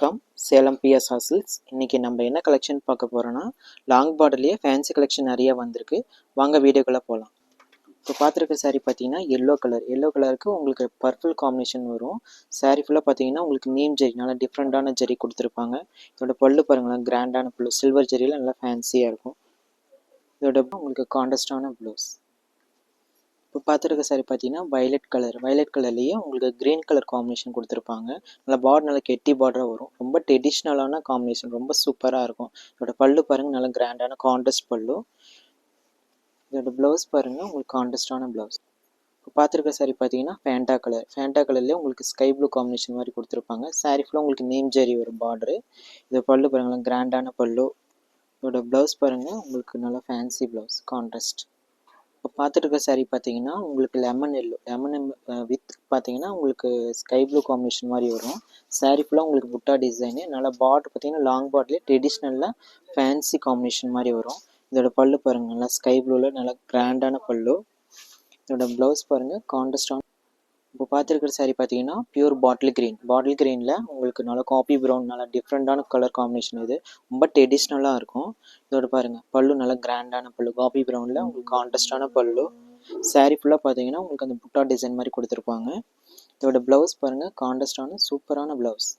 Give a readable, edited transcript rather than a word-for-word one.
Come Salem PS ஹாசில்ஸ். இன்றைக்கி நம்ம என்ன கலெக்ஷன் பார்க்க போகிறோன்னா, லாங் பார்டர்லேயே ஃபேன்சி கலெக்ஷன் நிறைய வந்திருக்கு. வாங்க வீடியோக்குள்ளே போகலாம். இப்போ பார்த்துருக்க சாரீ பார்த்தீங்கன்னா எல்லோ கலருக்கு உங்களுக்கு பர்பிள் காம்பினேஷன் வரும். சாரீ ஃபுல்லாக பார்த்தீங்கன்னா உங்களுக்கு நீம் ஜெரி, நல்லா டிஃப்ரெண்ட்டான ஜெரி கொடுத்துருப்பாங்க. இதோட பல்லு பாருங்களேன், கிராண்டான பல்லு, சில்வர் ஜெரியில் நல்லா ஃபேன்சியாக இருக்கும். இதோட உங்களுக்கு கான்ட்ராஸ்டான ப்ளவுஸ். இப்போ பார்த்துருக்க சாரீ பார்த்தீங்கன்னா வயலட் கலர்லேயே உங்களுக்கு க்ரீன் கலர் காம்பினேஷன் கொடுத்துருப்பாங்க. நல்லா பார்டர், நல்லா கெட்டி பார்டராக வரும். ரொம்ப ட்ரெடிஷ்னலான காம்பினேஷன், ரொம்ப சூப்பராக இருக்கும். இதோட பல்லு பாருங்கள், நல்லா கிராண்டான கான்ட்ராஸ்ட் பல்லு. இதோட ப்ளவுஸ் பாருங்கள், உங்களுக்கு கான்ட்ராஸ்டான ப்ளவுஸ். இப்போ பார்த்துருக்க சாரீ பார்த்தீங்கன்னா ஃபேண்டா கலர்லேயே உங்களுக்கு ஸ்கை ப்ளூ காம்பினேஷன் மாதிரி கொடுத்துருப்பாங்க. சாரீ ஃபுல்லாக உங்களுக்கு நேம் ஜெரி வரும் பார்டரு. இதோட பல்லு பாருங்களேன், கிராண்டான பல்லு. இதோட ப்ளவுஸ் பாருங்கள், உங்களுக்கு நல்லா ஃபேன்சி ப்ளவுஸ், கான்ட்ராஸ்ட். இப்போ பார்த்துட்டு இருக்க சாரீ பார்த்தீங்கன்னா உங்களுக்கு லெமன் வித் பார்த்தீங்கன்னா உங்களுக்கு ஸ்கை ப்ளூ காம்பினேஷன் மாதிரி வரும். சாரீ ஃபுல்லாக உங்களுக்கு புட்டா டிசைனு, நல்லா பார்டர் பார்த்தீங்கன்னா லாங் பார்டர்லேயே ட்ரெடிஷ்னலாக ஃபேன்சி காம்பினேஷன் மாதிரி வரும். இதோட பல்லு பாருங்கள், நல்லா ஸ்கை ப்ளூவில் நல்லா கிராண்டான பல்லு. இதோட ப்ளவுஸ் பாருங்கள், கான்ட்ராஸ்டான. இப்போ பார்த்துருக்கிற சாரீ பார்த்தீங்கன்னா பியூர் பாட்டில் க்ரீனில் உங்களுக்கு நல்லா காப்பி ப்ரௌன், நல்லா டிஃப்ரெண்ட்டான கலர் காம்பினேஷன். இது ரொம்ப ட்ரெடிஷ்னலாக இருக்கும். இதோட பாருங்கள், பல்லு நல்லா கிராண்டான பல்லு, காப்பி ப்ரௌனில் உங்களுக்கு கான்ட்ராஸ்டான பல்லு. சாரீ ஃபுல்லாக பார்த்தீங்கன்னா உங்களுக்கு அந்த புட்டா டிசைன் மாதிரி கொடுத்துருப்பாங்க. இதோட ப்ளவுஸ் பாருங்கள், கான்ட்ராஸ்டான சூப்பரான ப்ளவுஸ்.